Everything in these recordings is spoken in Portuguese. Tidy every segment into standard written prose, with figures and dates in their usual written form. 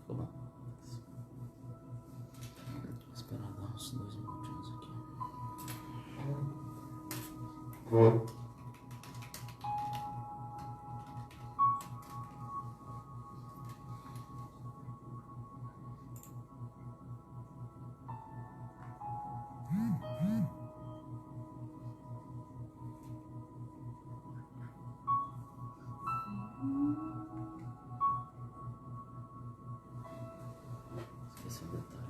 ficou bom. Vou esperar dar uns 2 minutinhos aqui. Esqueci o detalhe.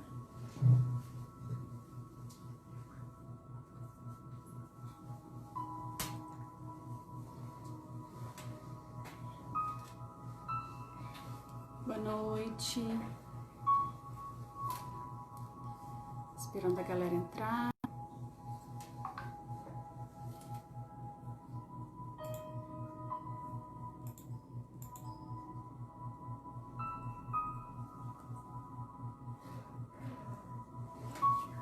Boa noite. Esperando a galera entrar.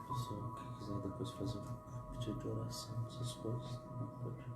Pessoal que quiser depois fazer um pedido de oração, essas coisas, não pode.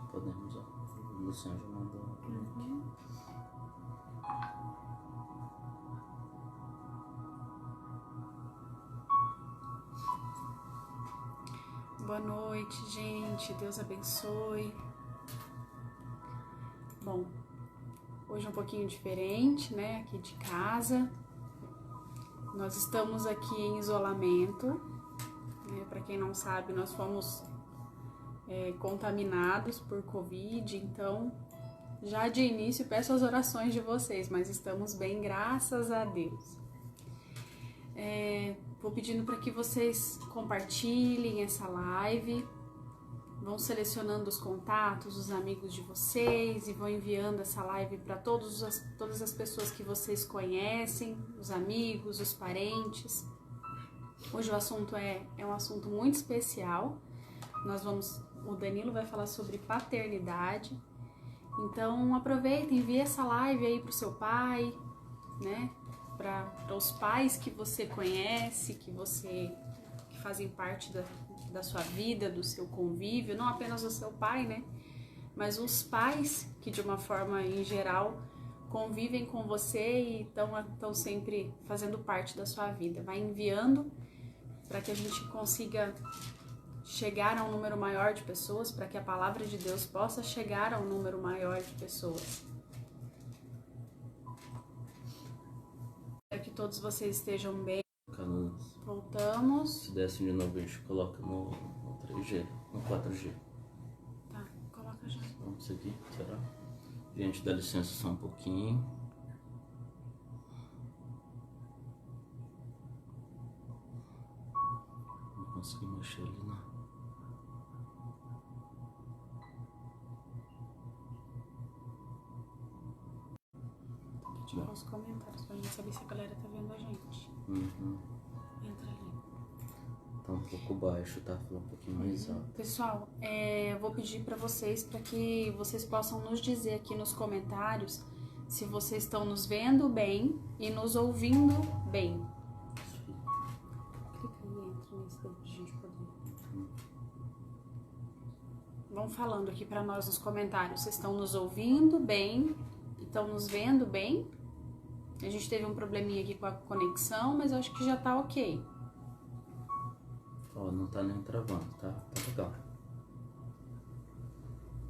Podemos, ó. O Luciano já mandou o link. Boa noite, gente. Deus abençoe. Bom, hoje é um pouquinho diferente, né? Aqui de casa. Nós estamos aqui em isolamento. Né? Para quem não sabe, nós fomos contaminados por Covid, então já de início peço as orações de vocês, mas estamos bem, graças a Deus. Vou pedindo para que vocês compartilhem essa live, vão selecionando os contatos, os amigos de vocês e vão enviando essa live para todas as pessoas que vocês conhecem, os amigos, os parentes. Hoje o assunto é um assunto muito especial. O Danilo vai falar sobre paternidade. Então aproveita, envie essa live aí pro seu pai, né? Para os pais que você conhece, que fazem parte da sua vida, do seu convívio, não apenas o seu pai, né? Mas os pais que de uma forma em geral convivem com você e estão sempre fazendo parte da sua vida. Vai enviando para que a gente consiga chegar a um número maior de pessoas, para que a palavra de Deus possa chegar a um número maior de pessoas. Espero que todos vocês estejam bem. Voltamos. Se desse de novo, a gente coloca no 3G, no 4G. Tá, coloca já. Vamos seguir, será? Gente, dá licença só um pouquinho. Não consegui mexer ali, não. Tirar os comentários pra gente saber se a galera tá vendo a gente. Entra ali. Tá um pouco baixo, tá? Falando um pouquinho mais alto. Pessoal, eu vou pedir pra vocês, para que vocês possam nos dizer aqui nos comentários se vocês estão nos vendo bem e nos ouvindo bem. Clica aí, entra nesse pra gente poder. Vão falando aqui pra nós nos comentários, vocês estão nos ouvindo bem, estão nos vendo bem? A gente teve um probleminha aqui com a conexão, mas eu acho que já tá ok. Ó, não tá nem travando, tá? Tá legal.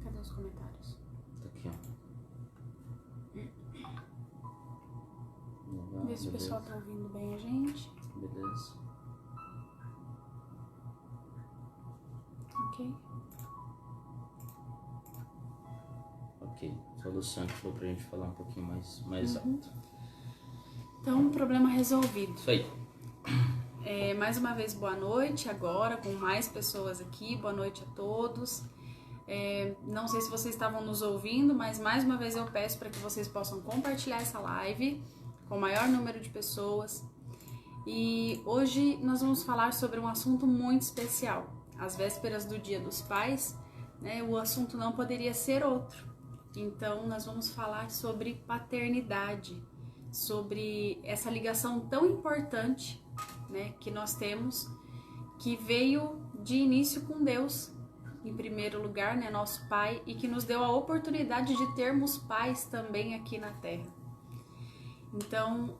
Cadê os comentários? Tá aqui, ó. Legal, Vê se o pessoal tá ouvindo bem a gente. Beleza. Ok. Ok. Solução que falou pra gente falar um pouquinho mais alto. Então, problema resolvido. Isso aí. Mais uma vez, boa noite agora, com mais pessoas aqui. Boa noite a todos. Não sei se vocês estavam nos ouvindo, mas mais uma vez eu peço para que vocês possam compartilhar essa live com o maior número de pessoas. E hoje nós vamos falar sobre um assunto muito especial. Às vésperas do Dia dos Pais, né, o assunto não poderia ser outro. Então nós vamos falar sobre paternidade, sobre essa ligação tão importante, né, que nós temos, que veio de início com Deus, em primeiro lugar, né, nosso Pai, e que nos deu a oportunidade de termos pais também aqui na Terra. Então,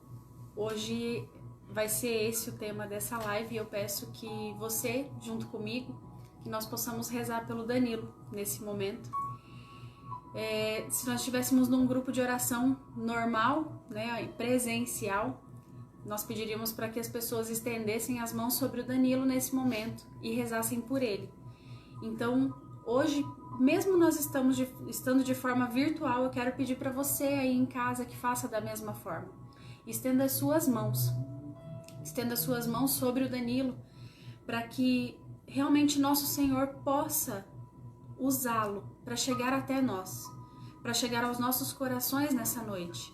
hoje vai ser esse o tema dessa live e eu peço que você, junto comigo, que nós possamos rezar pelo Danilo nesse momento. Se nós estivéssemos num grupo de oração normal, né, presencial, nós pediríamos para que as pessoas estendessem as mãos sobre o Danilo nesse momento e rezassem por ele. Então, hoje, mesmo nós estando de forma virtual, eu quero pedir para você aí em casa que faça da mesma forma. Estenda as suas mãos. Estenda as suas mãos sobre o Danilo para que realmente nosso Senhor possa usá-lo para chegar até nós, para chegar aos nossos corações nessa noite.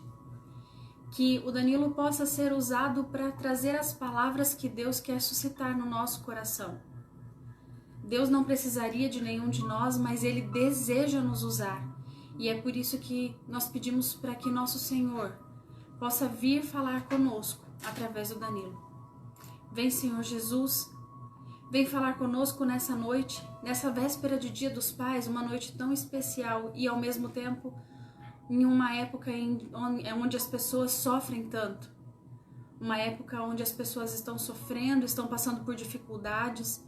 Que o Danilo possa ser usado para trazer as palavras que Deus quer suscitar no nosso coração. Deus não precisaria de nenhum de nós, mas Ele deseja nos usar. E é por isso que nós pedimos para que nosso Senhor possa vir falar conosco através do Danilo. Vem, Senhor Jesus, vem falar conosco nessa noite, nessa véspera de Dia dos Pais, uma noite tão especial e ao mesmo tempo em uma época onde as pessoas sofrem tanto. Uma época onde as pessoas estão sofrendo, estão passando por dificuldades.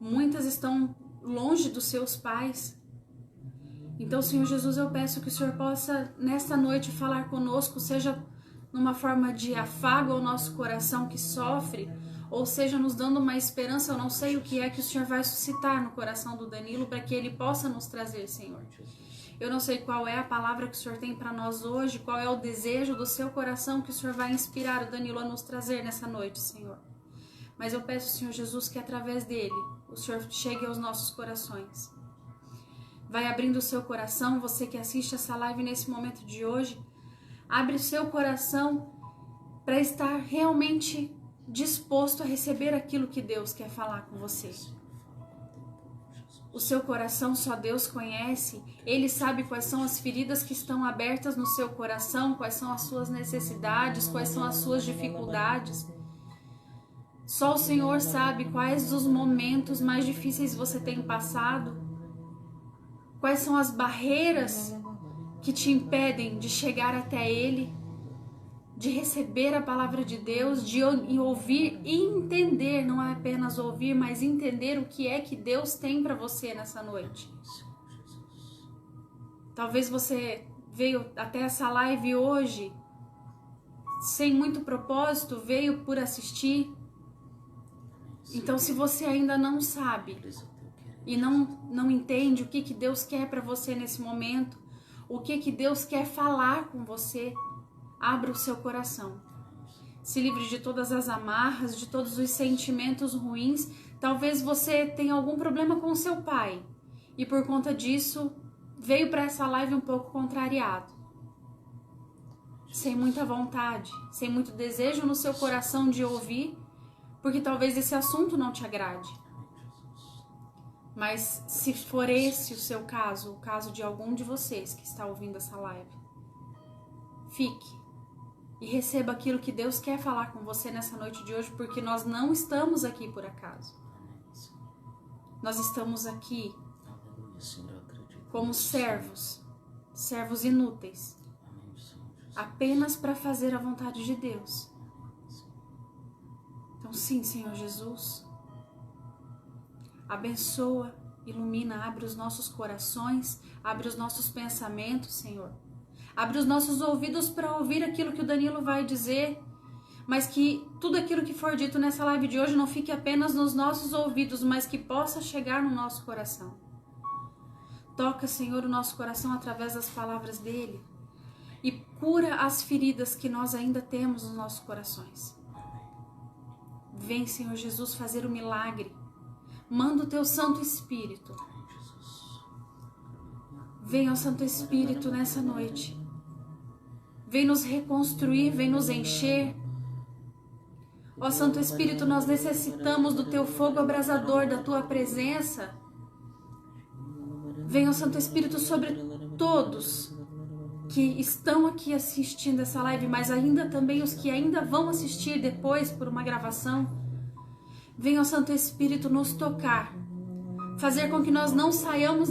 Muitas estão longe dos seus pais. Então, Senhor Jesus, eu peço que o Senhor possa, nesta noite, falar conosco, seja numa forma de afago ao nosso coração que sofre, ou seja, nos dando uma esperança. Eu não sei o que é que o Senhor vai suscitar no coração do Danilo para que ele possa nos trazer, Senhor. Eu não sei qual é a palavra que o Senhor tem para nós hoje, qual é o desejo do seu coração que o Senhor vai inspirar o Danilo a nos trazer nessa noite, Senhor. Mas eu peço, Senhor Jesus, que através dele o Senhor chegue aos nossos corações. Vai abrindo o seu coração, você que assiste essa live nesse momento de hoje, abre o seu coração para estar realmente disposto a receber aquilo que Deus quer falar com você. O seu coração só Deus conhece, Ele sabe quais são as feridas que estão abertas no seu coração, quais são as suas necessidades, quais são as suas dificuldades. Só o Senhor sabe quais os momentos mais difíceis você tem passado, quais são as barreiras que te impedem de chegar até Ele, de receber a palavra de Deus, de ouvir e entender, não é apenas ouvir, mas entender o que é que Deus tem para você nessa noite. Talvez você veio até essa live hoje sem muito propósito, veio por assistir. Então, se você ainda não sabe e não entende o que Deus quer para você nesse momento, o que Deus quer falar com você, abra o seu coração. Se livre de todas as amarras, de todos os sentimentos ruins. Talvez você tenha algum problema com o seu pai e por conta disso veio para essa live um pouco contrariado, sem muita vontade, sem muito desejo no seu coração de ouvir, porque talvez esse assunto não te agrade. Mas se for esse o seu caso, o caso de algum de vocês que está ouvindo essa live, fique e receba aquilo que Deus quer falar com você nessa noite de hoje, porque nós não estamos aqui por acaso. Nós estamos aqui como servos inúteis, apenas para fazer a vontade de Deus. Então sim, Senhor Jesus, abençoa, ilumina, abre os nossos corações, abre os nossos pensamentos, Senhor. Abre os nossos ouvidos para ouvir aquilo que o Danilo vai dizer, mas que tudo aquilo que for dito nessa live de hoje não fique apenas nos nossos ouvidos, mas que possa chegar no nosso coração. Toca, Senhor, o nosso coração através das palavras dele e cura as feridas que nós ainda temos nos nossos corações. Vem, Senhor Jesus, fazer o milagre. Manda o teu Santo Espírito. Venha, ó Santo Espírito, nessa noite. vem nos reconstruir, vem nos encher. Ó Santo Espírito, nós necessitamos do Teu fogo abrasador, da Tua presença. Venha, ó Santo Espírito, sobre todos que estão aqui assistindo essa live, mas ainda também os que ainda vão assistir depois por uma gravação. Venha, ó Santo Espírito, nos tocar, fazer com que nós não saiamos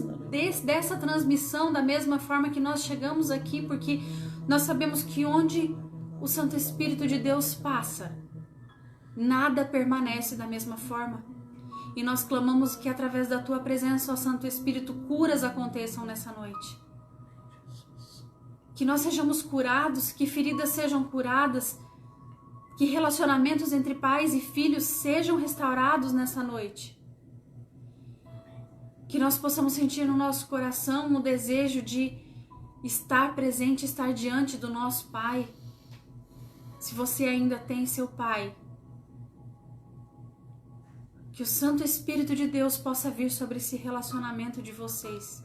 dessa transmissão da mesma forma que nós chegamos aqui, porque nós sabemos que onde o Santo Espírito de Deus passa, nada permanece da mesma forma. E nós clamamos que através da Tua presença, ó Santo Espírito, curas aconteçam nessa noite. Que nós sejamos curados, que feridas sejam curadas, que relacionamentos entre pais e filhos sejam restaurados nessa noite. Que nós possamos sentir no nosso coração o desejo de estar presente, estar diante do nosso Pai. Se você ainda tem seu Pai, que o Santo Espírito de Deus possa vir sobre esse relacionamento de vocês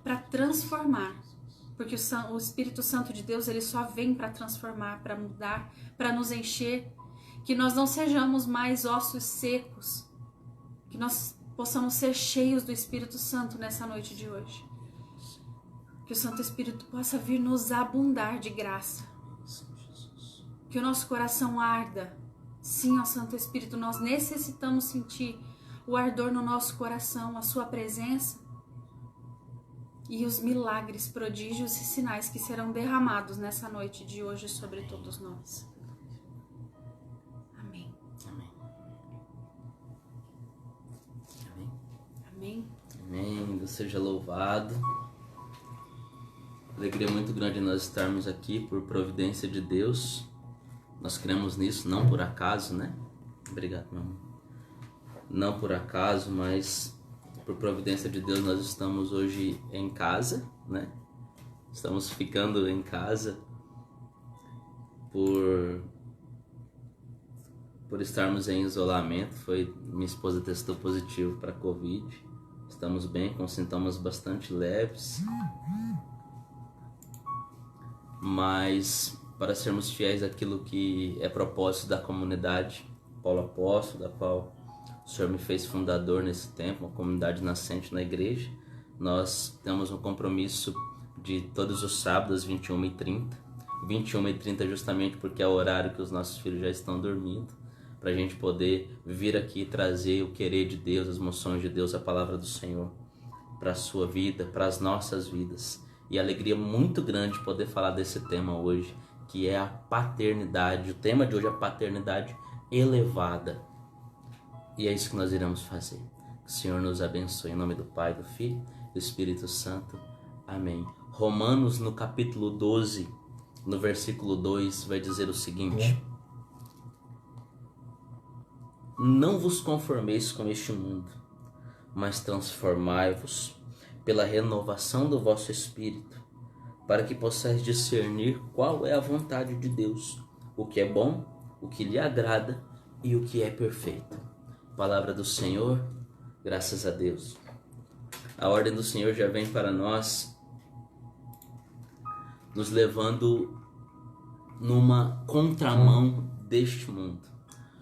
para transformar. Porque o Espírito Santo de Deus, ele só vem para transformar, para mudar, para nos encher. Que nós não sejamos mais ossos secos. Que nós possamos ser cheios do Espírito Santo nessa noite de hoje. Que o Santo Espírito possa vir nos abundar de graça. Que o nosso coração arda. Sim, ó Santo Espírito, nós necessitamos sentir o ardor no nosso coração, a Sua presença. E os milagres, prodígios e sinais que serão derramados nessa noite de hoje sobre todos nós. Amém. Amém. Amém. Amém. Amém. Deus seja louvado. Alegria muito grande nós estarmos aqui por providência de Deus. Nós cremos nisso, não por acaso, né? Obrigado, meu amor. Não por acaso, mas por providência de Deus, nós estamos hoje em casa, né? Estamos ficando em casa por estarmos em isolamento. Minha esposa testou positivo para Covid. Estamos bem, com sintomas bastante leves. Mas para sermos fiéis àquilo que é propósito da comunidade Paulo Apóstolo, da qual o Senhor me fez fundador nesse tempo, uma comunidade nascente na igreja, nós temos um compromisso de todos os sábados, 21h30. 21h30 justamente porque é o horário que os nossos filhos já estão dormindo, para a gente poder vir aqui e trazer o querer de Deus, as moções de Deus, a palavra do Senhor, para a sua vida, para as nossas vidas. E alegria muito grande poder falar desse tema hoje, que é a paternidade. O tema de hoje é a paternidade elevada. E é isso que nós iremos fazer. Que o Senhor nos abençoe. Em nome do Pai, do Filho e do Espírito Santo. Amém. Romanos, no capítulo 12, no versículo 2, vai dizer o seguinte: não vos conformeis com este mundo, mas transformai-vos pela renovação do vosso espírito, para que possais discernir qual é a vontade de Deus, o que é bom, o que lhe agrada e o que é perfeito. Palavra do Senhor, graças a Deus. A ordem do Senhor já vem para nós, nos levando numa contramão deste mundo.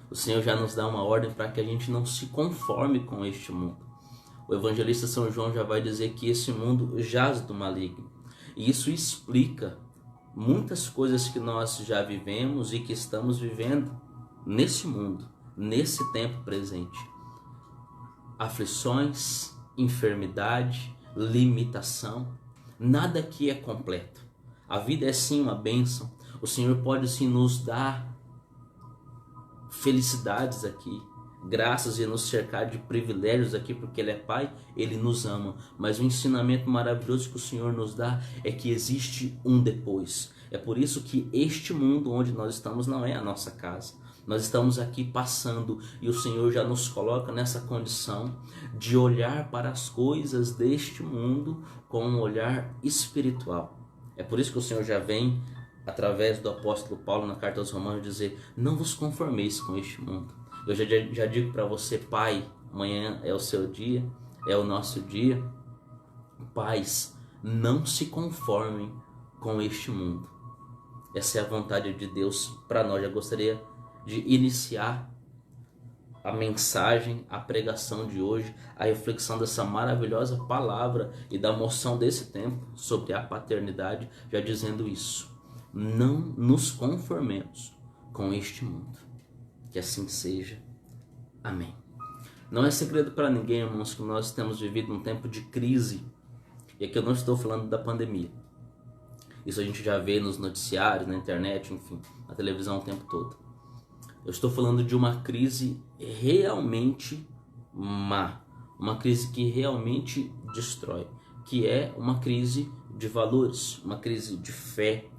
O Senhor já nos dá uma ordem para que a gente não se conforme com este mundo. O evangelista São João já vai dizer que esse mundo jaz do maligno. E isso explica muitas coisas que nós já vivemos e que estamos vivendo nesse mundo, nesse tempo presente. Aflições, enfermidade, limitação, nada aqui é completo. A vida é sim uma bênção. O Senhor pode sim nos dar felicidades aqui, graças, e nos cercar de privilégios aqui, porque Ele é Pai, Ele nos ama. Mas o ensinamento maravilhoso que o Senhor nos dá é que existe um depois. É por isso que este mundo onde nós estamos não é a nossa casa. Nós estamos aqui passando e o Senhor já nos coloca nessa condição de olhar para as coisas deste mundo com um olhar espiritual. É por isso que o Senhor já vem, através do apóstolo Paulo na carta aos Romanos, dizer: não vos conformeis com este mundo. Eu já digo para você, pai, amanhã é o seu dia, é o nosso dia. Pais, não se conformem com este mundo. Essa é a vontade de Deus para nós. Já gostaria de iniciar a mensagem, a pregação de hoje, a reflexão dessa maravilhosa palavra e da moção desse tempo sobre a paternidade, já dizendo isso: não nos conformemos com este mundo. Que assim seja. Amém. Não é segredo para ninguém, irmãos, que nós temos vivido um tempo de crise. E aqui eu não estou falando da pandemia. Isso a gente já vê nos noticiários, na internet, enfim, na televisão o tempo todo. Eu estou falando de uma crise realmente má, uma crise que realmente destrói, que é uma crise de valores, uma crise de fé,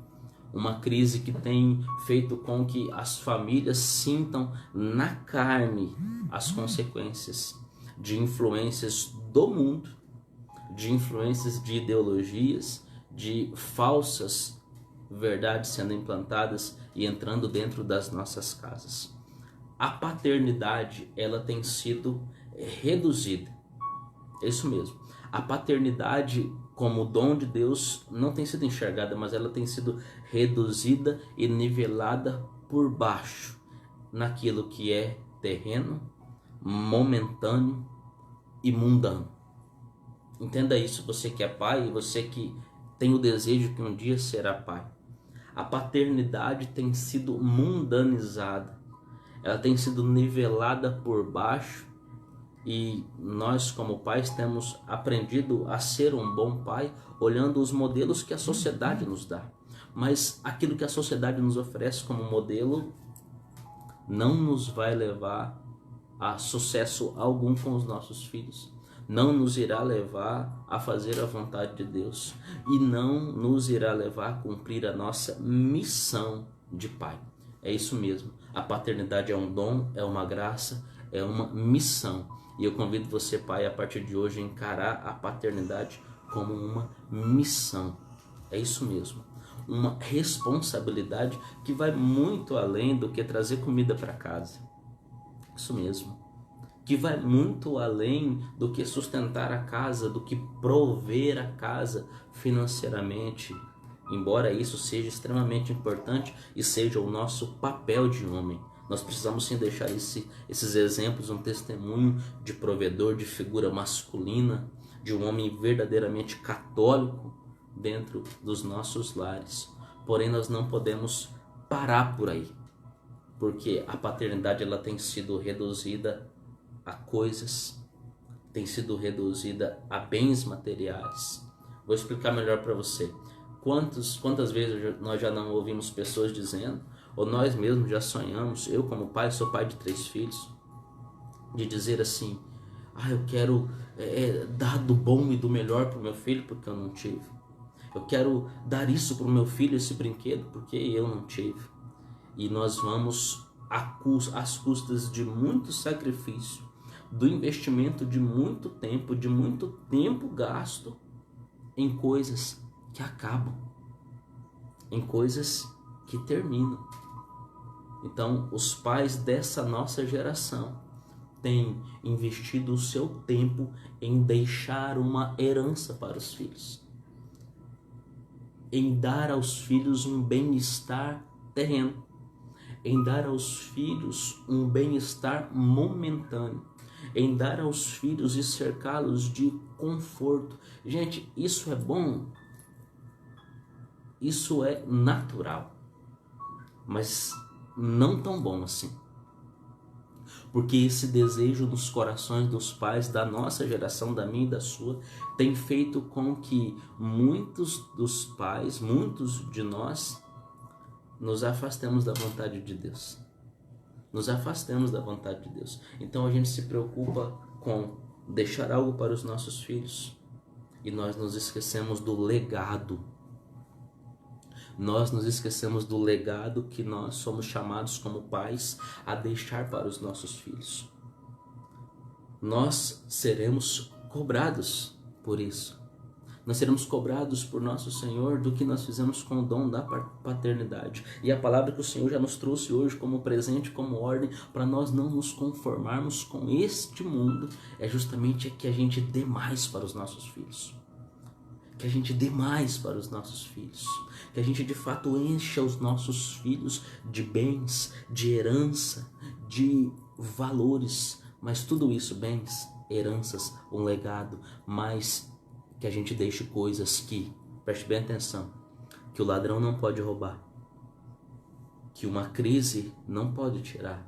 uma crise que tem feito com que as famílias sintam na carne as consequências de influências do mundo, de influências de ideologias, de falsas verdades sendo implantadas e entrando dentro das nossas casas. A paternidade, ela tem sido reduzida. É isso mesmo. A paternidade como dom de Deus não tem sido enxergada, mas ela tem sido reduzida e nivelada por baixo naquilo que é terreno, momentâneo e mundano. Entenda isso, você que é pai e você que tem o desejo que um dia será pai. A paternidade tem sido mundanizada, ela tem sido nivelada por baixo e nós como pais temos aprendido a ser um bom pai olhando os modelos que a sociedade nos dá. Mas aquilo que a sociedade nos oferece como modelo não nos vai levar a sucesso algum com os nossos filhos. Não nos irá levar a fazer a vontade de Deus e não nos irá levar a cumprir a nossa missão de pai. É isso mesmo, a paternidade é um dom, é uma graça, é uma missão. E eu convido você, pai, a partir de hoje, a encarar a paternidade como uma missão. É isso mesmo, uma responsabilidade que vai muito além do que trazer comida para casa. Isso mesmo, que vai muito além do que sustentar a casa, do que prover a casa financeiramente, embora isso seja extremamente importante e seja o nosso papel de homem. Nós precisamos sim deixar esses exemplos, um testemunho de provedor, de figura masculina, de um homem verdadeiramente católico dentro dos nossos lares. Porém, nós não podemos parar por aí, porque a paternidade ela tem sido reduzida a coisas, tem sido reduzida a bens materiais. Vou explicar melhor para você. Quantas vezes nós já não ouvimos pessoas dizendo, ou nós mesmos já sonhamos, eu como pai, sou pai de 3 filhos, de dizer assim: eu quero dar do bom e do melhor para o meu filho porque eu não tive. Eu quero dar isso para o meu filho, esse brinquedo, porque eu não tive. E nós vamos às custas de muito sacrifício, do investimento de muito tempo gasto em coisas que acabam, em coisas que terminam. Então, os pais dessa nossa geração têm investido o seu tempo em deixar uma herança para os filhos, em dar aos filhos um bem-estar terreno, em dar aos filhos um bem-estar momentâneo, em dar aos filhos e cercá-los de conforto. Gente, isso é bom, isso é natural, mas não tão bom assim. Porque esse desejo nos corações dos pais da nossa geração, da minha e da sua, tem feito com que muitos dos pais, muitos de nós, nos afastemos da vontade de Deus. Nos afastemos da vontade de Deus. Então a gente se preocupa com deixar algo para os nossos filhos e nós nos esquecemos do legado. Nós nos esquecemos do legado que nós somos chamados como pais a deixar para os nossos filhos. Nós seremos cobrados por isso. Nós seremos cobrados por nosso Senhor do que nós fizemos com o dom da paternidade. E a palavra que o Senhor já nos trouxe hoje como presente, como ordem, para nós não nos conformarmos com este mundo, é justamente que a gente dê mais para os nossos filhos. que a gente dê mais para os nossos filhos, que a gente de fato encha os nossos filhos de bens, de herança, de valores, mas tudo isso, bens, heranças, um legado, mas que a gente deixe coisas que, preste bem atenção, que o ladrão não pode roubar, que uma crise não pode tirar,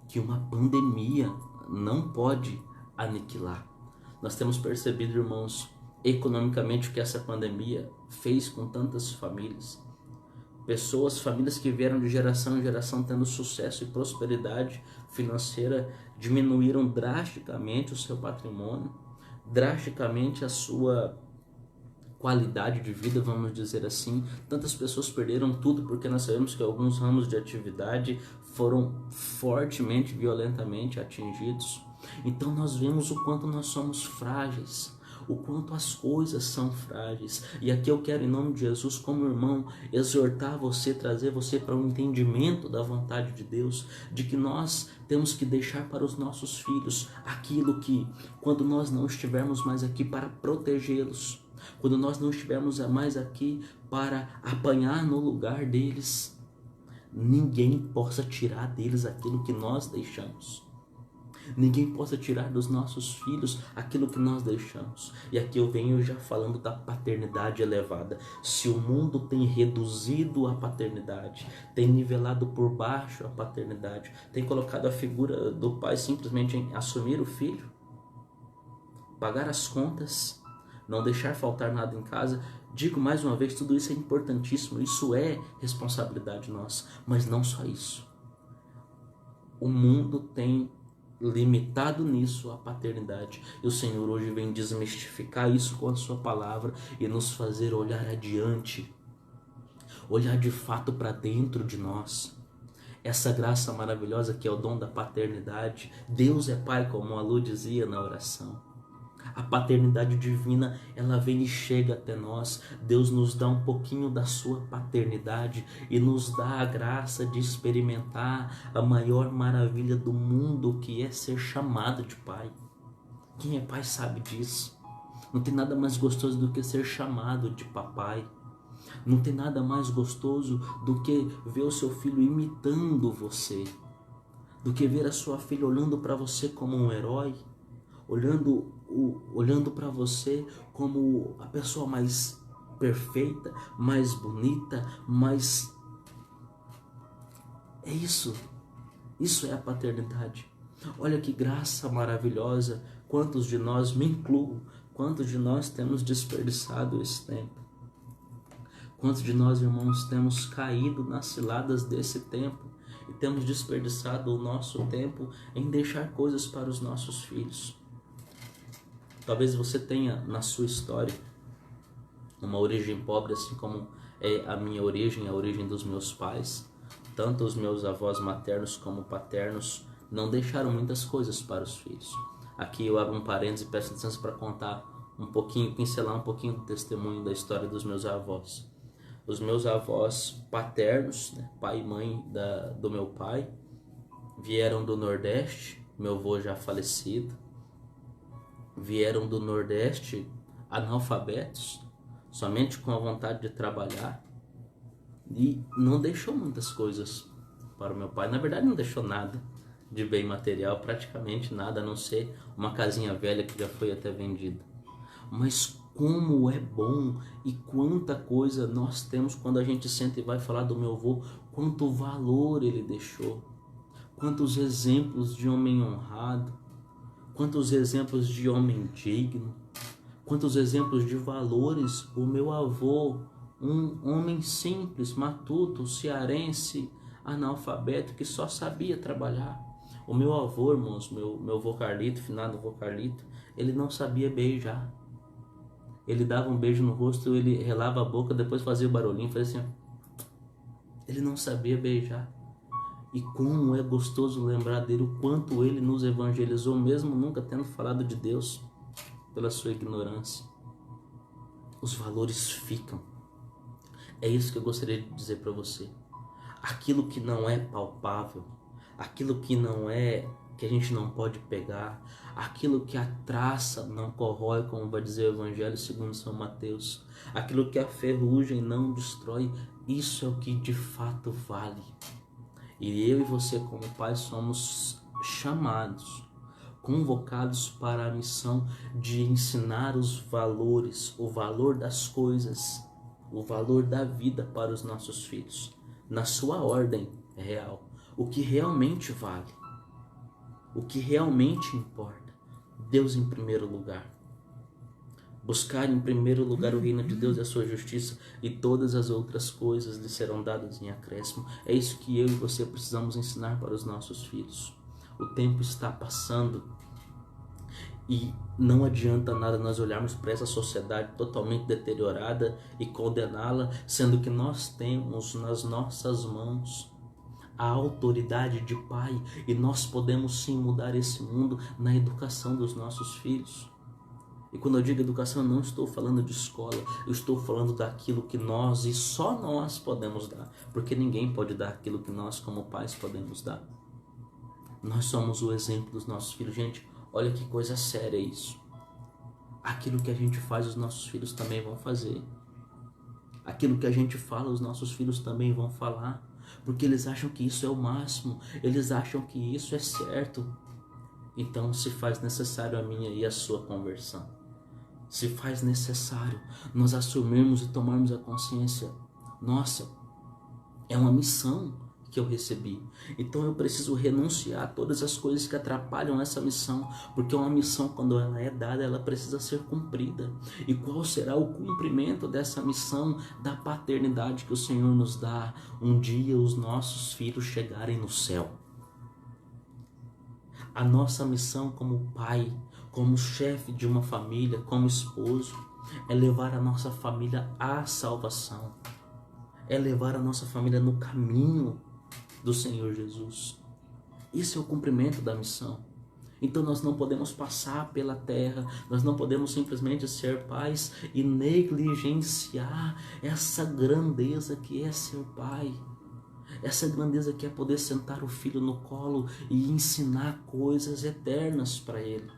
que uma pandemia não pode aniquilar. Nós temos percebido, irmãos, economicamente o que essa pandemia fez com tantas famílias. Famílias que vieram de geração em geração tendo sucesso e prosperidade financeira, diminuíram drasticamente o seu patrimônio, drasticamente a sua qualidade de vida, vamos dizer assim. Tantas pessoas perderam tudo porque nós sabemos que alguns ramos de atividade foram fortemente, violentamente atingidos. Então nós vemos o quanto nós somos frágeis, o quanto as coisas são frágeis. E aqui eu quero, em nome de Jesus, como irmão, exortar você, trazer você para um entendimento da vontade de Deus, de que nós temos que deixar para os nossos filhos aquilo que, quando nós não estivermos mais aqui para protegê-los, quando nós não estivermos mais aqui para apanhar no lugar deles, ninguém possa tirar deles aquilo que nós deixamos. Ninguém possa tirar dos nossos filhos aquilo que nós deixamos. E aqui eu venho já falando da paternidade elevada. Se o mundo tem reduzido a paternidade, tem nivelado por baixo a paternidade, tem colocado a figura do pai simplesmente em assumir o filho, pagar as contas, não deixar faltar nada em casa, digo mais uma vez, tudo isso é importantíssimo, isso é responsabilidade nossa, mas não só isso. O mundo tem limitado nisso a paternidade, e o Senhor hoje vem desmistificar isso com a sua palavra e nos fazer olhar adiante, olhar de fato para dentro de nós. Essa graça maravilhosa que é o dom da paternidade. Deus é Pai, como a Lu dizia na oração. A paternidade divina, ela vem e chega até nós. Deus nos dá um pouquinho da sua paternidade e nos dá a graça de experimentar a maior maravilha do mundo, que é ser chamado de pai. Quem é pai sabe disso. Não tem nada mais gostoso do que ser chamado de papai. Não tem nada mais gostoso do que ver o seu filho imitando você, do que ver a sua filha olhando para você como um herói, olhando para você como a pessoa mais perfeita, mais bonita, mais... É isso. Isso é a paternidade. Olha que graça maravilhosa. Quantos de nós, me incluo, quantos de nós temos desperdiçado esse tempo? Quantos de nós, irmãos, temos caído nas ciladas desse tempo e temos desperdiçado o nosso tempo em deixar coisas para os nossos filhos? Talvez você tenha na sua história uma origem pobre, assim como é a minha origem, a origem dos meus pais. Tanto os meus avós maternos como paternos não deixaram muitas coisas para os filhos. Aqui eu abro um parênteses e peço licença para contar um pouquinho, pincelar um pouquinho do testemunho da história dos meus avós. Os meus avós paternos, né, pai e mãe do meu pai, vieram do Nordeste, meu avô já falecido, vieram do Nordeste analfabetos, somente com a vontade de trabalhar, e não deixou muitas coisas para o meu pai. Na verdade, não deixou nada de bem material, praticamente nada, a não ser uma casinha velha que já foi até vendida. Mas como é bom e quanta coisa nós temos quando a gente senta e vai falar do meu avô, quanto valor ele deixou, quantos exemplos de homem honrado, quantos exemplos de homem digno, quantos exemplos de valores. O meu avô, um homem simples, matuto, cearense, analfabeto, que só sabia trabalhar. O meu avô, irmãos, meu avô Carlito, finado avô Carlito, ele não sabia beijar. Ele dava um beijo no rosto, ele relava a boca, depois fazia o barulhinho, fazia assim, ó. Ele não sabia beijar. E como é gostoso lembrar dele, o quanto ele nos evangelizou, mesmo nunca tendo falado de Deus, pela sua ignorância. Os valores ficam. É isso que eu gostaria de dizer para você. Aquilo que não é palpável, aquilo que não é que a gente não pode pegar, aquilo que a traça não corrói, como vai dizer o Evangelho segundo São Mateus, aquilo que a ferrugem não destrói, isso é o que de fato vale. E eu e você, como pais, somos chamados, convocados para a missão de ensinar os valores, o valor das coisas, o valor da vida para os nossos filhos, na sua ordem real, o que realmente vale, o que realmente importa. Deus em primeiro lugar. Buscar em primeiro lugar o reino de Deus e a sua justiça, e todas as outras coisas lhe serão dadas em acréscimo. É isso que eu e você precisamos ensinar para os nossos filhos. O tempo está passando e não adianta nada nós olharmos para essa sociedade totalmente deteriorada e condená-la, sendo que nós temos nas nossas mãos a autoridade de pai, e nós podemos sim mudar esse mundo na educação dos nossos filhos. E quando eu digo educação, eu não estou falando de escola, eu estou falando daquilo que nós e só nós podemos dar, porque ninguém pode dar aquilo que nós como pais podemos dar. Nós somos o exemplo dos nossos filhos. Gente, olha que coisa séria isso. Aquilo que a gente faz, os nossos filhos também vão fazer. Aquilo que a gente fala, os nossos filhos também vão falar, porque eles acham que isso é o máximo, eles acham que isso é certo. Então se faz necessário a minha e a sua conversão. Se faz necessário nós assumirmos e tomarmos a consciência, nossa, é uma missão que eu recebi, então eu preciso renunciar a todas as coisas que atrapalham essa missão, porque uma missão, quando ela é dada, ela precisa ser cumprida. E qual será o cumprimento dessa missão da paternidade que o Senhor nos dá? Um dia os nossos filhos chegarem no céu. A nossa missão como pai, como chefe de uma família, como esposo, é levar a nossa família à salvação, é levar a nossa família no caminho do Senhor Jesus. Esse é o cumprimento da missão. Então nós não podemos passar pela terra, nós não podemos simplesmente ser pais e negligenciar essa grandeza que é ser pai. Essa grandeza que é poder sentar o filho no colo e ensinar coisas eternas para ele.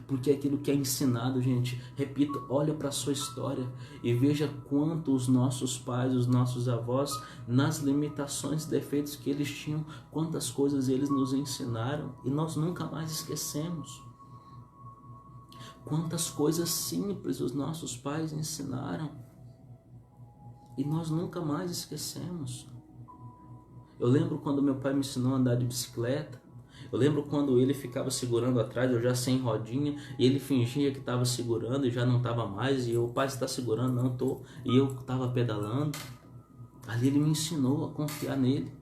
Porque aquilo que é ensinado, gente, repito, olha para a sua história e veja quanto os nossos pais, os nossos avós, nas limitações, defeitos que eles tinham, quantas coisas eles nos ensinaram e nós nunca mais esquecemos. Quantas coisas simples os nossos pais ensinaram e nós nunca mais esquecemos. Eu lembro quando meu pai me ensinou a andar de bicicleta. Eu lembro quando ele ficava segurando atrás, eu já sem rodinha, e ele fingia que estava segurando e já não estava mais, e eu, pai, você está segurando? Não estou. E eu estava pedalando. Ali ele me ensinou a confiar nele.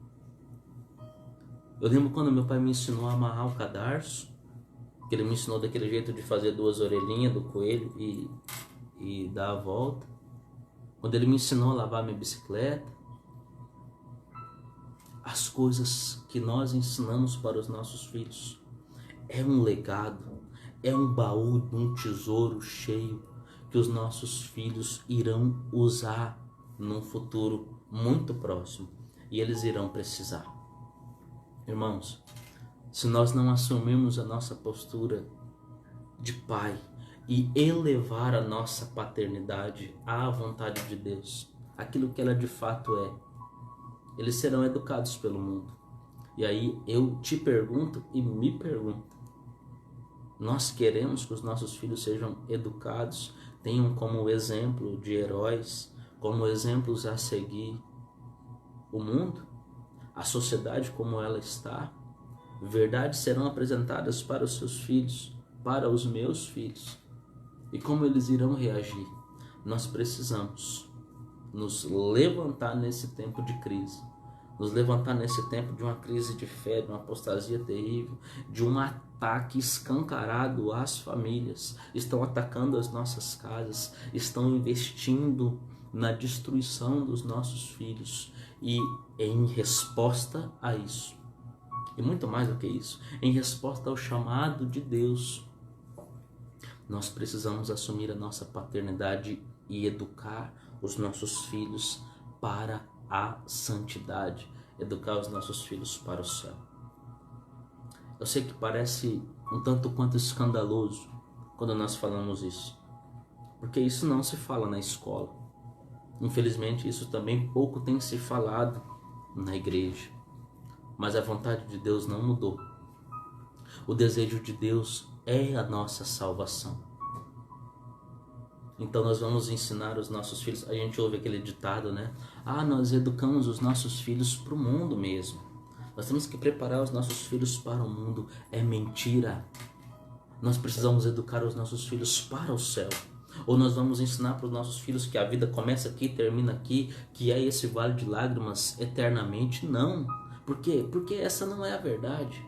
Eu lembro quando meu pai me ensinou a amarrar o cadarço, que ele me ensinou daquele jeito de fazer 2 orelhinhas do coelho e dar a volta. Quando ele me ensinou a lavar minha bicicleta. As coisas que nós ensinamos para os nossos filhos é um legado, é um baú, um tesouro cheio que os nossos filhos irão usar num futuro muito próximo e eles irão precisar. Irmãos, se nós não assumirmos a nossa postura de pai e elevar a nossa paternidade à vontade de Deus, aquilo que ela de fato é, eles serão educados pelo mundo. E aí eu te pergunto e me pergunto, nós queremos que os nossos filhos sejam educados, tenham como exemplo de heróis, como exemplos a seguir o mundo, a sociedade como ela está? Verdades serão apresentadas para os seus filhos, para os meus filhos. E como eles irão reagir? Nós precisamos nos levantar nesse tempo de crise, nos levantar nesse tempo de uma crise de fé, de uma apostasia terrível, de um ataque escancarado às famílias. Estão atacando as nossas casas, estão investindo na destruição dos nossos filhos. E em resposta a isso, e muito mais do que isso, em resposta ao chamado de Deus, nós precisamos assumir a nossa paternidade e educar os nossos filhos para a santidade, educar os nossos filhos para o céu. Eu sei que parece um tanto quanto escandaloso quando nós falamos isso, porque isso não se fala na escola. Infelizmente, isso também pouco tem se falado na igreja. Mas a vontade de Deus não mudou. O desejo de Deus é a nossa salvação. Então nós vamos ensinar os nossos filhos. A gente ouve aquele ditado, né? Nós educamos os nossos filhos para o mundo mesmo. Nós temos que preparar os nossos filhos para o mundo. É mentira. Nós precisamos educar os nossos filhos para o céu. Ou nós vamos ensinar para os nossos filhos que a vida começa aqui, termina aqui, que é esse vale de lágrimas eternamente? Não. Por quê? Porque essa não é a verdade.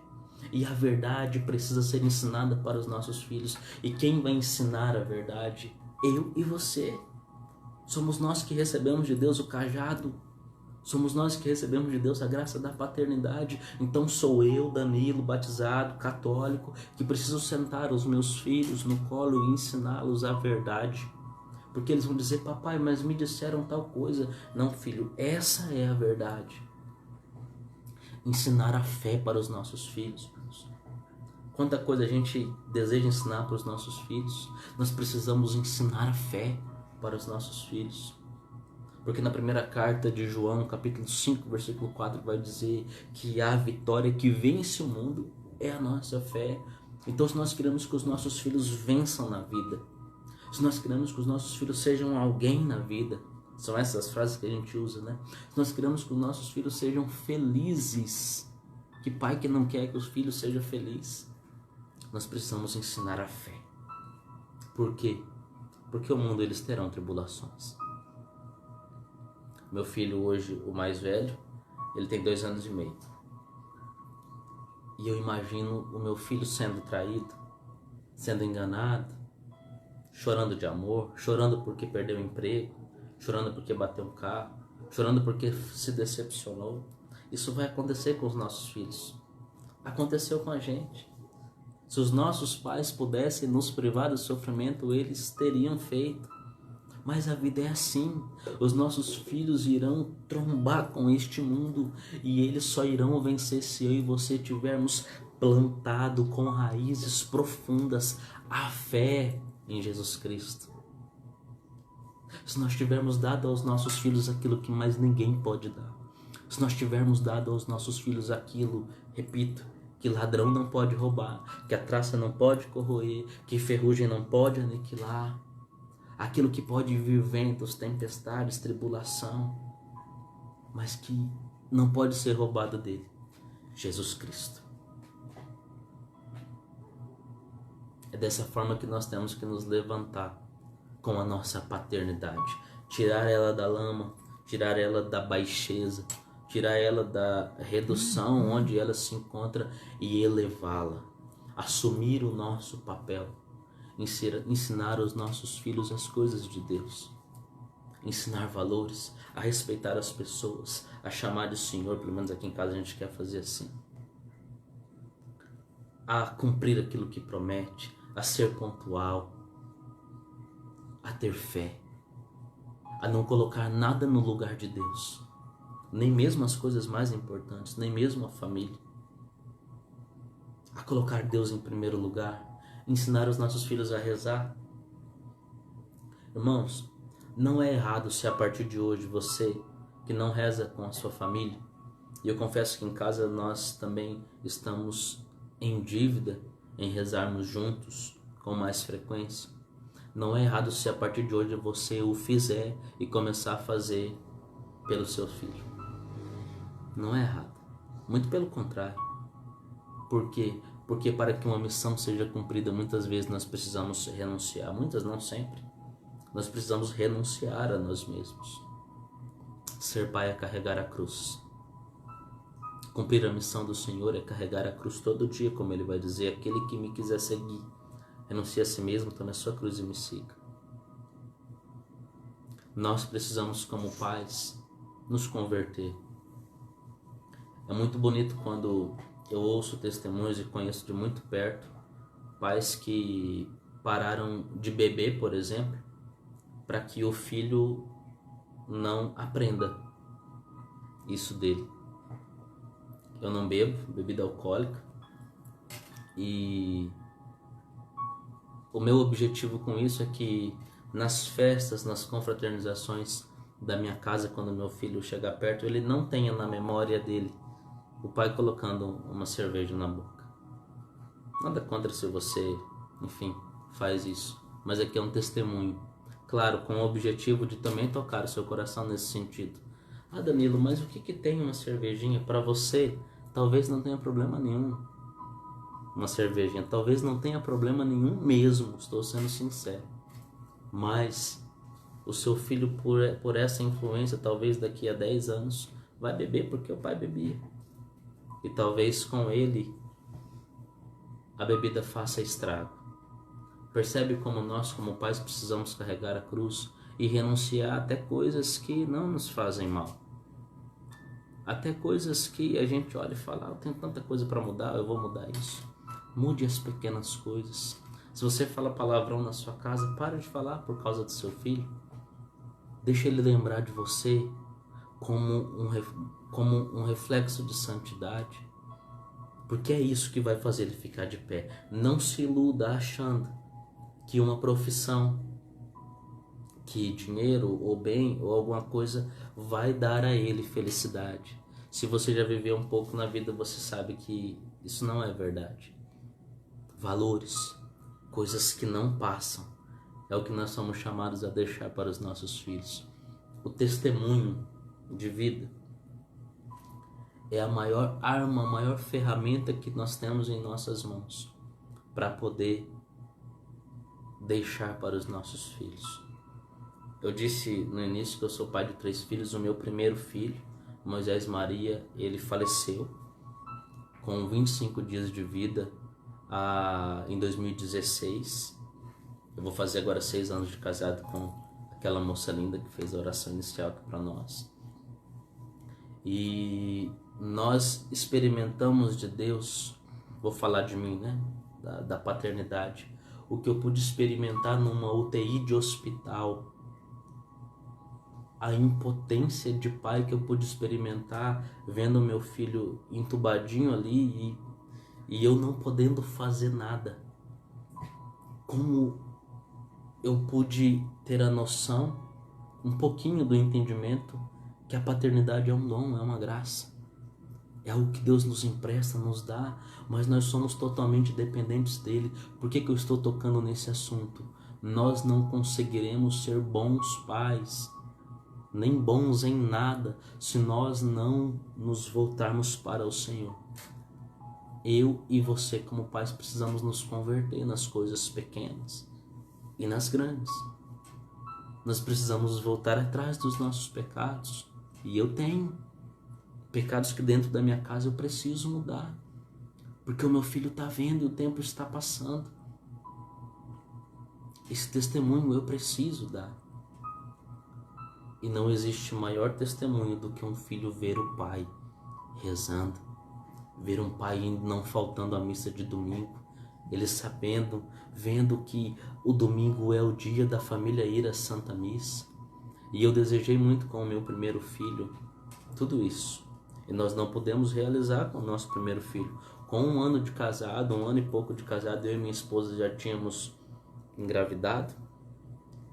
E a verdade precisa ser ensinada para os nossos filhos. E quem vai ensinar a verdade? Eu e você. Somos nós que recebemos de Deus o cajado. Somos nós que recebemos de Deus a graça da paternidade. Então sou eu, Danilo, batizado, católico, que preciso sentar os meus filhos no colo e ensiná-los a verdade. Porque eles vão dizer: papai, mas me disseram tal coisa. Não, filho, essa é a verdade. Ensinar a fé para os nossos filhos. Quanta coisa a gente deseja ensinar para os nossos filhos. Nós precisamos ensinar a fé para os nossos filhos. Porque na primeira carta de João, capítulo 5, versículo 4, vai dizer que a vitória que vence o mundo é a nossa fé. Então, se nós queremos que os nossos filhos vençam na vida, se nós queremos que os nossos filhos sejam alguém na vida, são essas frases que a gente usa, né? Se nós queremos que os nossos filhos sejam felizes, que pai que não quer que os filhos sejam felizes? Nós precisamos ensinar a fé. Por quê? Porque o mundo eles terão tribulações. Meu filho hoje, o mais velho, ele tem 2 anos e meio. E eu imagino o meu filho sendo traído, sendo enganado, chorando de amor, chorando porque perdeu o emprego, chorando porque bateu um carro, chorando porque se decepcionou. Isso vai acontecer com os nossos filhos. Aconteceu com a gente. Se os nossos pais pudessem nos privar do sofrimento, eles teriam feito. Mas a vida é assim. Os nossos filhos irão trombar com este mundo e eles só irão vencer se eu e você tivermos plantado com raízes profundas a fé em Jesus Cristo. Se nós tivermos dado aos nossos filhos aquilo que mais ninguém pode dar. Se nós tivermos dado aos nossos filhos aquilo, repito, que ladrão não pode roubar, que a traça não pode corroer, que ferrugem não pode aniquilar, aquilo que pode vir ventos, tempestades, tribulação, mas que não pode ser roubado dele, Jesus Cristo. É dessa forma que nós temos que nos levantar com a nossa paternidade, tirar ela da lama, tirar ela da baixeza, tirar ela da redução onde ela se encontra e elevá-la, assumir o nosso papel, ensinar os nossos filhos as coisas de Deus, ensinar valores, a respeitar as pessoas, a chamar de Senhor, pelo menos aqui em casa a gente quer fazer assim, a cumprir aquilo que promete, a ser pontual, a ter fé, a não colocar nada no lugar de Deus, nem mesmo as coisas mais importantes, nem mesmo a família, a colocar Deus em primeiro lugar, ensinar os nossos filhos a rezar. Irmãos, não é errado se a partir de hoje você que não reza com a sua família, e eu confesso que em casa nós também estamos em dívida em rezarmos juntos com mais frequência, não é errado se a partir de hoje você o fizer e começar a fazer pelo seu filho. Não é errado, muito pelo contrário. Por quê? Porque para que uma missão seja cumprida, muitas vezes nós precisamos renunciar, muitas não sempre. Nós precisamos renunciar a nós mesmos. Ser pai é carregar a cruz. Cumprir a missão do Senhor é carregar a cruz todo dia, como Ele vai dizer: aquele que me quiser seguir, renuncie a si mesmo, tome a sua cruz e me siga. Nós precisamos, como pais, nos converter. É muito bonito quando eu ouço testemunhos e conheço de muito perto pais que pararam de beber, por exemplo, para que o filho não aprenda isso dele. Eu não bebo bebida alcoólica, E o meu objetivo com isso é que nas festas, nas confraternizações da minha casa, quando meu filho chegar perto, ele não tenha na memória dele o pai colocando uma cerveja na boca. Nada contra se você, enfim, faz isso, mas aqui é um testemunho. Claro, com o objetivo de também tocar o seu coração nesse sentido. Ah, Danilo, mas o que tem uma cervejinha? Para você, talvez não tenha problema nenhum. Uma cervejinha, talvez não tenha problema nenhum mesmo, estou sendo sincero. Mas o seu filho, por essa influência, talvez daqui a 10 anos, vai beber porque o pai bebia. E talvez com ele a bebida faça estrago. Percebe como nós, como pais, precisamos carregar a cruz e renunciar até coisas que não nos fazem mal. Até coisas que a gente olha e fala, eu tenho tanta coisa para mudar, eu vou mudar isso. Mude as pequenas coisas. Se você fala palavrão na sua casa, para de falar por causa do seu filho. Deixa ele lembrar de você como um reflexo de santidade. Porque é isso que vai fazer ele ficar de pé. Não se iluda achando que uma profissão, que dinheiro ou bem ou alguma coisa vai dar a ele felicidade. Se você já viveu um pouco na vida, você sabe que isso não é verdade. Valores, coisas que não passam, é o que nós somos chamados a deixar para os nossos filhos. O testemunho de vida é a maior arma, a maior ferramenta que nós temos em nossas mãos para poder deixar para os nossos filhos. Eu disse no início que eu sou pai de 3 filhos. O meu primeiro filho, Moisés Maria, ele faleceu com 25 dias de vida em 2016. Eu vou fazer agora 6 anos de casado com aquela moça linda que fez a oração inicial aqui para nós. E nós experimentamos de Deus, vou falar de mim, né? Da paternidade, o que eu pude experimentar numa UTI de hospital, a impotência de pai que eu pude experimentar vendo meu filho entubadinho ali e eu não podendo fazer nada. Como eu pude ter a noção, um pouquinho do entendimento, que a paternidade é um dom, é uma graça. É algo que Deus nos empresta, nos dá, mas nós somos totalmente dependentes dele. Por que eu estou tocando nesse assunto? Nós não conseguiremos ser bons pais, nem bons em nada, se nós não nos voltarmos para o Senhor. Eu e você, como pais, precisamos nos converter nas coisas pequenas e nas grandes. Nós precisamos voltar atrás dos nossos pecados. E eu tenho pecados que dentro da minha casa eu preciso mudar, porque o meu filho está vendo e o tempo está passando. Esse testemunho eu preciso dar. E não existe maior testemunho do que um filho ver o pai rezando, ver um pai não faltando à missa de domingo, ele sabendo, vendo que o domingo é o dia da família ir à Santa Missa. E eu desejei muito com o meu primeiro filho tudo isso. E nós não pudemos realizar com o nosso primeiro filho. Com 1 ano de casado, 1 ano e pouco de casado, eu e minha esposa já tínhamos engravidado.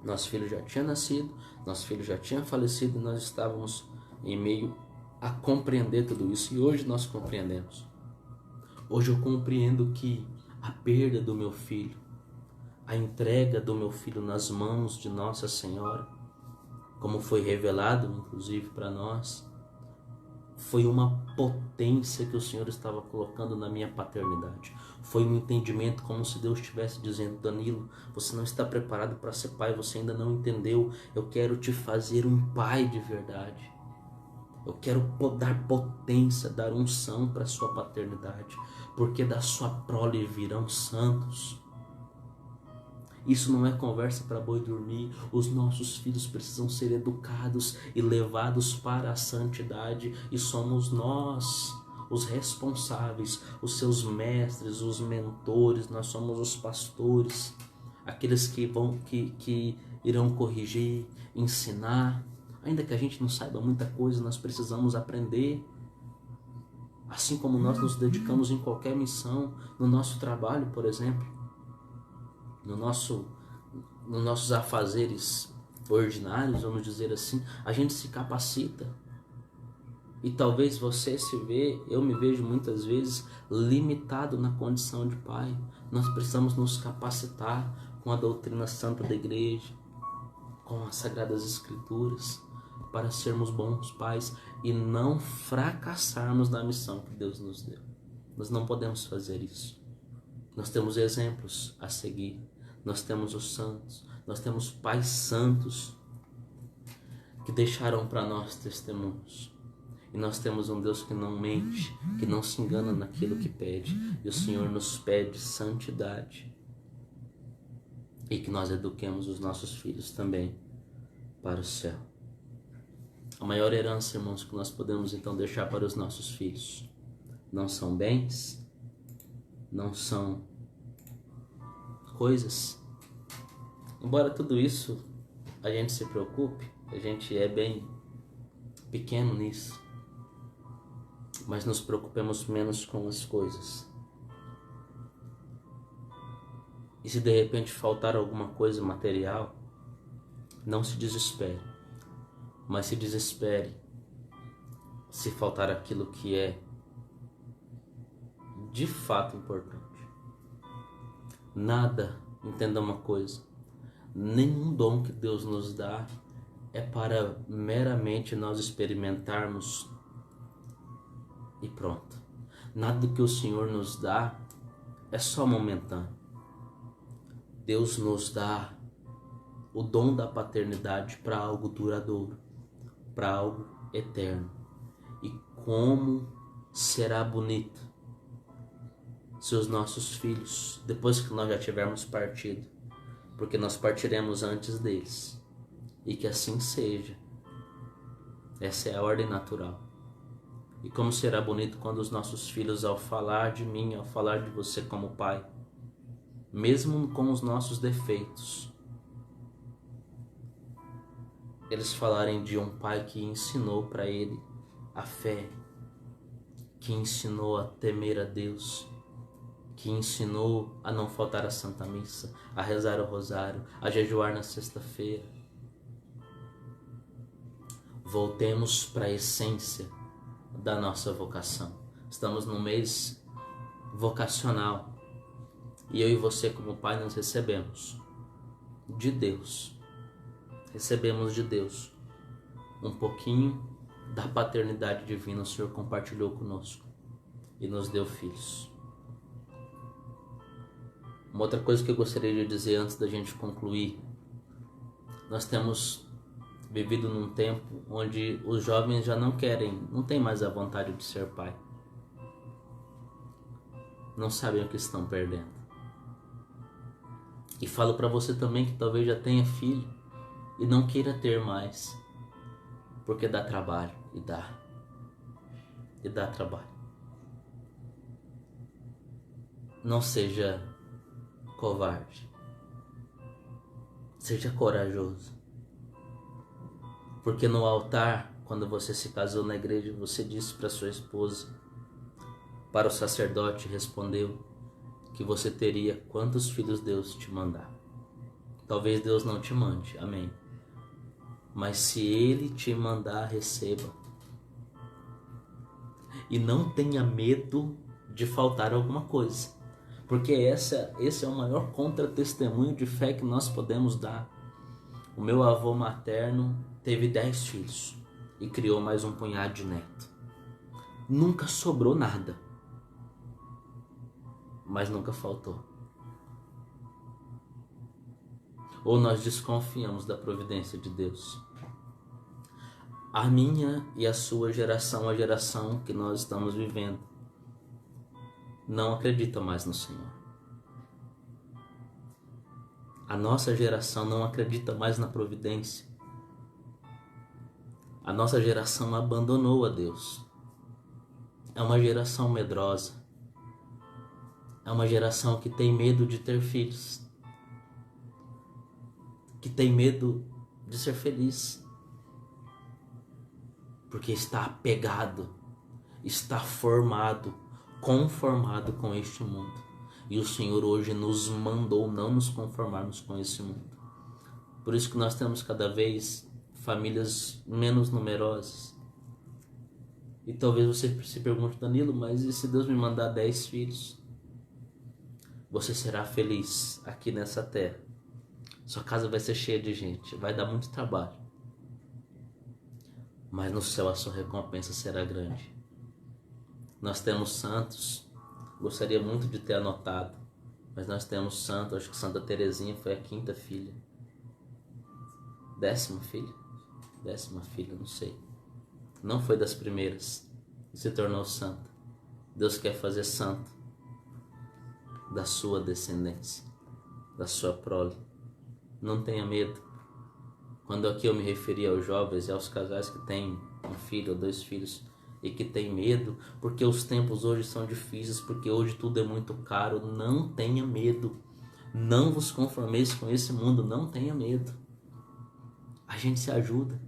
Nosso filho já tinha nascido, nosso filho já tinha falecido e nós estávamos em meio a compreender tudo isso. E hoje nós compreendemos. Hoje eu compreendo que a perda do meu filho, a entrega do meu filho nas mãos de Nossa Senhora, como foi revelado inclusive para nós, foi uma potência que o Senhor estava colocando na minha paternidade. Foi um entendimento como se Deus estivesse dizendo: Danilo, você não está preparado para ser pai, você ainda não entendeu. Eu quero te fazer um pai de verdade. Eu quero dar potência, dar unção para a sua paternidade, porque da sua prole virão santos. Isso não é conversa para boi dormir. Os nossos filhos precisam ser educados e levados para a santidade, e somos nós os responsáveis, os seus mestres, os mentores. Nós somos os pastores, aqueles que irão corrigir, ensinar. Ainda que a gente não saiba muita coisa, nós precisamos aprender. Assim como nós nos dedicamos em qualquer missão, no nosso trabalho, por exemplo, nos nossos afazeres ordinários, vamos dizer assim, a gente se capacita. E talvez você se vê, eu me vejo muitas vezes limitado na condição de pai. Nós precisamos nos capacitar com a doutrina santa da igreja, com as sagradas escrituras, para sermos bons pais e não fracassarmos na missão que Deus nos deu. Nós não podemos fazer isso. Nós temos exemplos a seguir. Nós temos os santos. Nós temos pais santos que deixaram para nós testemunhos. E nós temos um Deus que não mente, que não se engana naquilo que pede. E o Senhor nos pede santidade. E que nós eduquemos os nossos filhos também para o céu. A maior herança, irmãos, que nós podemos então deixar para os nossos filhos não são bens, não são coisas. Embora tudo isso a gente se preocupe, a gente é bem pequeno nisso, mas nos preocupemos menos com as coisas. E se de repente faltar alguma coisa material, não se desespere, mas se desespere se faltar aquilo que é de fato importante. Nada, entenda uma coisa, nenhum dom que Deus nos dá é para meramente nós experimentarmos e pronto. Nada que o Senhor nos dá é só momentâneo. Deus nos dá o dom da paternidade para algo duradouro, para algo eterno. E como será bonito se os nossos filhos, depois que nós já tivermos partido, porque nós partiremos antes deles, e que assim seja. Essa é a ordem natural. E como será bonito quando os nossos filhos, ao falar de mim, ao falar de você como pai, mesmo com os nossos defeitos, eles falarem de um pai que ensinou para ele a fé, que ensinou a temer a Deus, que ensinou a não faltar à Santa Missa, a rezar o rosário, a jejuar na sexta-feira. Voltemos para a essência da nossa vocação. Estamos no mês vocacional e eu e você como pai nós recebemos de Deus um pouquinho da paternidade divina. O Senhor compartilhou conosco e nos deu filhos. Uma outra coisa que eu gostaria de dizer antes da gente concluir: nós temos vivido num tempo onde os jovens já não têm mais a vontade de ser pai. Não sabem o que estão perdendo. E falo para você também que talvez já tenha filho e não queira ter mais, porque dá trabalho, e dá trabalho. Não seja covarde, seja corajoso, porque no altar, quando você se casou na igreja, você disse para sua esposa, para o sacerdote respondeu que você teria quantos filhos Deus te mandar. Talvez Deus não te mande, amém, mas se Ele te mandar, receba. E não tenha medo de faltar alguma coisa, porque esse é o maior contra-testemunho de fé que nós podemos dar. O meu avô materno teve 10 filhos e criou mais um punhado de neto. Nunca sobrou nada, mas nunca faltou. Ou nós desconfiamos da providência de Deus? A minha e a sua geração, a geração que nós estamos vivendo, não acredita mais no Senhor. A nossa geração não acredita mais na providência. A nossa geração abandonou a Deus. É uma geração medrosa. É uma geração que tem medo de ter filhos, que tem medo de ser feliz, porque está apegado, está formado, conformado com este mundo. E o Senhor hoje nos mandou não nos conformarmos com esse mundo. Por isso que nós temos cada vez famílias menos numerosas. E talvez você se pergunte, Danilo, mas e se Deus me mandar 10 filhos? Você será feliz aqui nessa terra. Sua casa vai ser cheia de gente, vai dar muito trabalho. Mas no céu a sua recompensa será grande. Nós temos santos, gostaria muito de ter anotado, mas nós temos santos, acho que Santa Teresinha foi a 5ª filha. 10ª filha? 10ª filha, não sei. Não foi das primeiras e se tornou santa. Deus quer fazer santo da sua descendência, da sua prole. Não tenha medo. Quando aqui eu me referi aos jovens e aos casais que têm um filho ou 2 filhos e que têm medo, porque os tempos hoje são difíceis, porque hoje tudo é muito caro, não tenha medo. Não vos conformeis com esse mundo, não tenha medo. A gente se ajuda.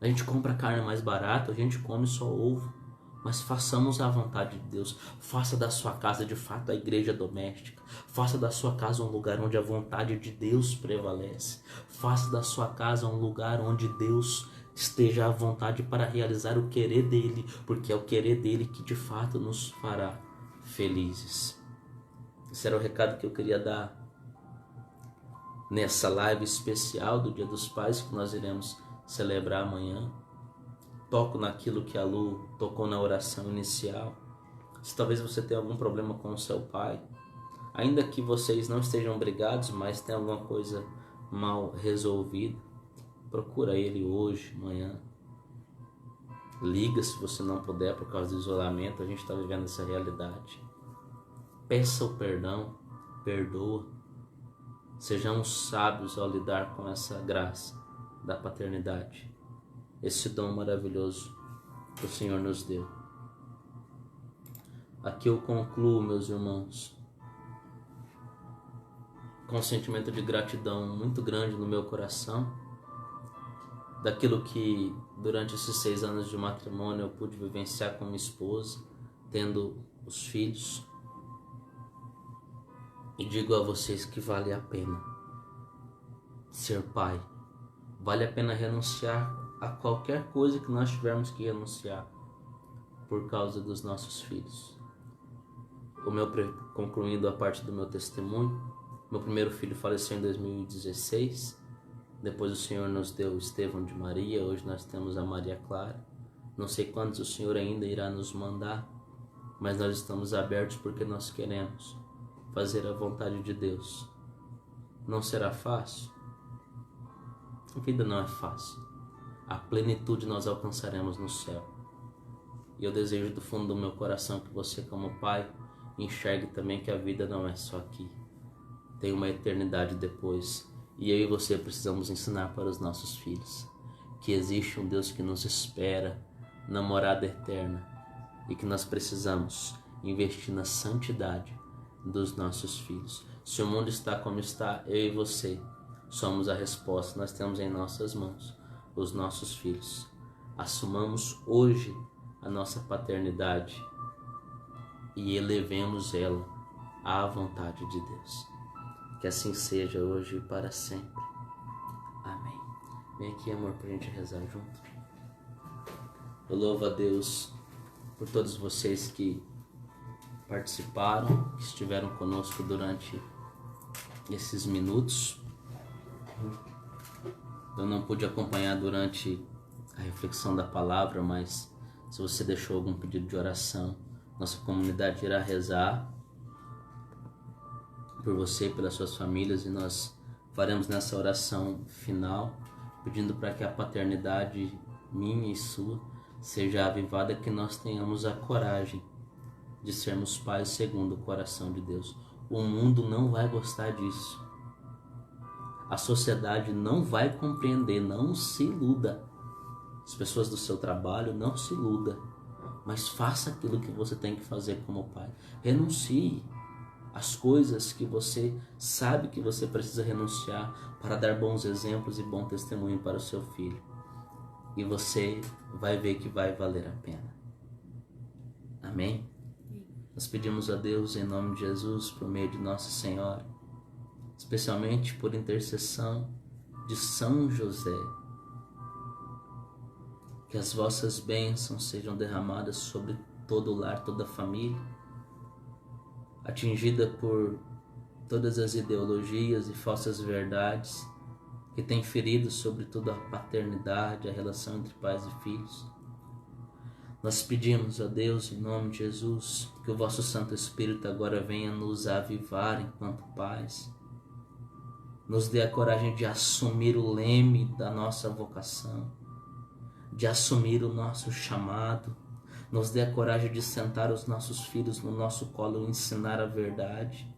A gente compra carne mais barata, a gente come só ovo. Mas façamos a vontade de Deus. Faça da sua casa de fato a igreja doméstica. Faça da sua casa um lugar onde a vontade de Deus prevalece. Faça da sua casa um lugar onde Deus esteja à vontade para realizar o querer dele, porque é o querer dele que de fato nos fará felizes. Esse era o recado que eu queria dar nessa live especial do Dia dos Pais que nós iremos celebrar amanhã. Toco naquilo que a Lu tocou na oração inicial. Se talvez você tenha algum problema com o seu pai, ainda que vocês não estejam brigados, mas tenha alguma coisa mal resolvida, procura ele hoje, amanhã. Liga se você não puder por causa do isolamento, a gente está vivendo essa realidade. Peça o perdão, perdoa. Sejamos sábios ao lidar com essa graça da paternidade. Esse dom maravilhoso que o Senhor nos deu. Aqui eu concluo, meus irmãos, com um sentimento de gratidão muito grande no meu coração, daquilo que durante esses 6 anos de matrimônio eu pude vivenciar com minha esposa, tendo os filhos. E digo a vocês que vale a pena ser pai. Vale a pena renunciar a qualquer coisa que nós tivermos que renunciar por causa dos nossos filhos. Concluindo a parte do meu testemunho, meu primeiro filho faleceu em 2016. Depois o Senhor nos deu o Estevão de Maria. Hoje nós temos a Maria Clara. Não sei quantos o Senhor ainda irá nos mandar, mas nós estamos abertos porque nós queremos fazer a vontade de Deus. Não será fácil? A vida não é fácil. A plenitude nós alcançaremos no céu. E eu desejo do fundo do meu coração que você, como pai, enxergue também que a vida não é só aqui. Tem uma eternidade depois. E eu e você precisamos ensinar para os nossos filhos que existe um Deus que nos espera na morada eterna e que nós precisamos investir na santidade dos nossos filhos. Se o mundo está como está, eu e você somos a resposta. Nós temos em nossas mãos os nossos filhos. Assumamos hoje a nossa paternidade e elevemos ela à vontade de Deus. Que assim seja hoje e para sempre. Amém. Vem aqui, amor, para a gente rezar junto. Eu louvo a Deus por todos vocês que participaram, que estiveram conosco durante esses minutos. Eu não pude acompanhar durante a reflexão da palavra, mas se você deixou algum pedido de oração, nossa comunidade irá rezar por você e pelas suas famílias, e nós faremos nessa oração final, pedindo para que a paternidade minha e sua seja avivada, que nós tenhamos a coragem de sermos pais segundo o coração de Deus. O mundo não vai gostar disso. A sociedade não vai compreender, não se iluda. As pessoas do seu trabalho, não se iluda. Mas faça aquilo que você tem que fazer como pai. Renuncie às coisas que você sabe que você precisa renunciar para dar bons exemplos e bom testemunho para o seu filho. E você vai ver que vai valer a pena. Amém? Nós pedimos a Deus em nome de Jesus, por meio de Nossa Senhora, especialmente por intercessão de São José, que as vossas bênçãos sejam derramadas sobre todo o lar, toda a família, atingida por todas as ideologias e falsas verdades que têm ferido sobretudo a paternidade, a relação entre pais e filhos. Nós pedimos a Deus, em nome de Jesus, que o vosso Santo Espírito agora venha nos avivar enquanto pais, nos dê a coragem de assumir o leme da nossa vocação, de assumir o nosso chamado, nos dê a coragem de sentar os nossos filhos no nosso colo e ensinar a verdade.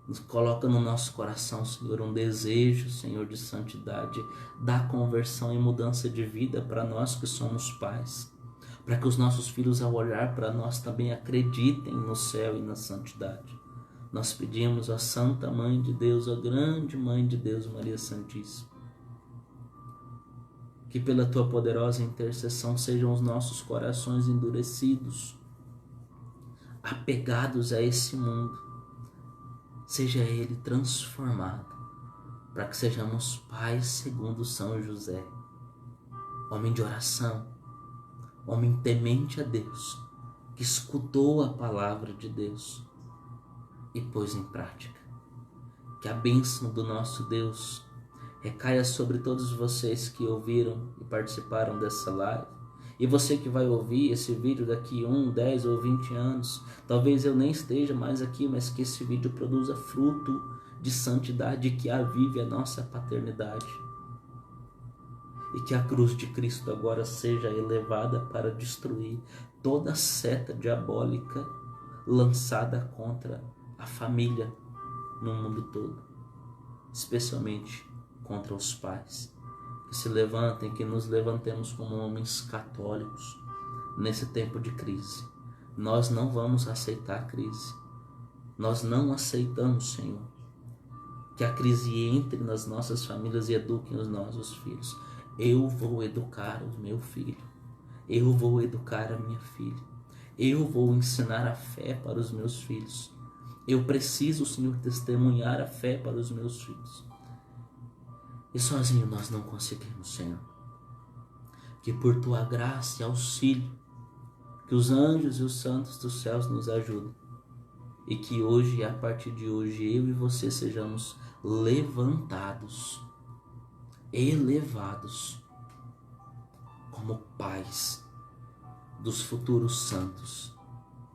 Nos coloca no nosso coração, Senhor, um desejo, Senhor, de santidade, da conversão e mudança de vida para nós que somos pais, para que os nossos filhos, ao olhar para nós, também acreditem no céu e na santidade. Nós pedimos à Santa Mãe de Deus, à grande Mãe de Deus, Maria Santíssima, que pela tua poderosa intercessão sejam os nossos corações endurecidos, apegados a esse mundo, seja ele transformado, para que sejamos pais segundo São José, homem de oração, homem temente a Deus, que escutou a palavra de Deus e pôs em prática. Que a bênção do nosso Deus recaia sobre todos vocês que ouviram e participaram dessa live. E você que vai ouvir esse vídeo daqui 1, 10 ou 20 anos, talvez eu nem esteja mais aqui, mas que esse vídeo produza fruto de santidade, que avive a nossa paternidade. E que a cruz de Cristo agora seja elevada para destruir toda seta diabólica lançada contra a família no mundo todo, especialmente contra os pais. Que se levantem, que nos levantemos como homens católicos nesse tempo de crise. Nós não vamos aceitar a crise. Nós não aceitamos, Senhor, que a crise entre nas nossas famílias e eduque os nossos filhos. Eu vou educar o meu filho. Eu vou educar a minha filha. Eu vou ensinar a fé para os meus filhos. Eu preciso, Senhor, testemunhar a fé para os meus filhos. E sozinho nós não conseguimos, Senhor. Que por tua graça e auxílio, que os anjos e os santos dos céus nos ajudem. E que hoje, a partir de hoje, eu e você sejamos levantados, elevados, como pais dos futuros santos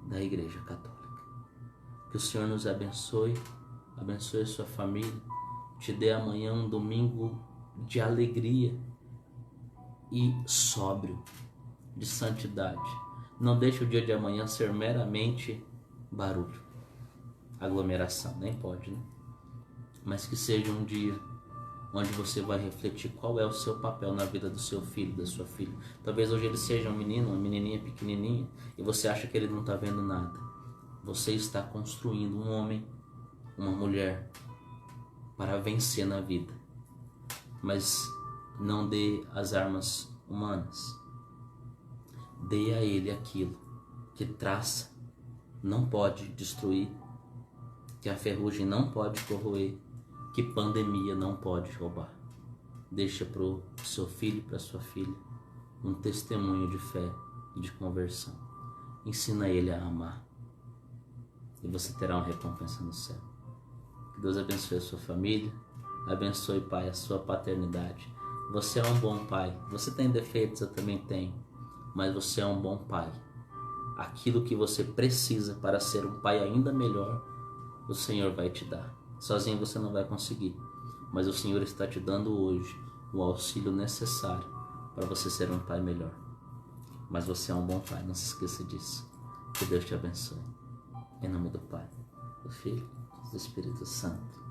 da Igreja Católica. Que o Senhor nos abençoe, abençoe a sua família, te dê amanhã um domingo de alegria e sóbrio, de santidade. Não deixe o dia de amanhã ser meramente barulho, aglomeração, nem pode, né? Mas que seja um dia onde você vai refletir qual é o seu papel na vida do seu filho, da sua filha. Talvez hoje ele seja um menino, uma menininha pequenininha, e você acha que ele não está vendo nada. Você está construindo um homem, uma mulher, para vencer na vida. Mas não dê as armas humanas. Dê a ele aquilo que traça não pode destruir, que a ferrugem não pode corroer, que pandemia não pode roubar. Deixa para o seu filho, para sua filha, um testemunho de fé e de conversão. Ensina ele a amar. E você terá uma recompensa no céu. Que Deus abençoe a sua família, abençoe, Pai, a sua paternidade. Você é um bom pai. Você tem defeitos, eu também tenho, mas você é um bom pai. Aquilo que você precisa para ser um pai ainda melhor, o Senhor vai te dar. Sozinho você não vai conseguir, mas o Senhor está te dando hoje o auxílio necessário para você ser um pai melhor. Mas você é um bom pai, não se esqueça disso. Que Deus te abençoe. Em nome do Pai, do Filho, do Espírito Santo.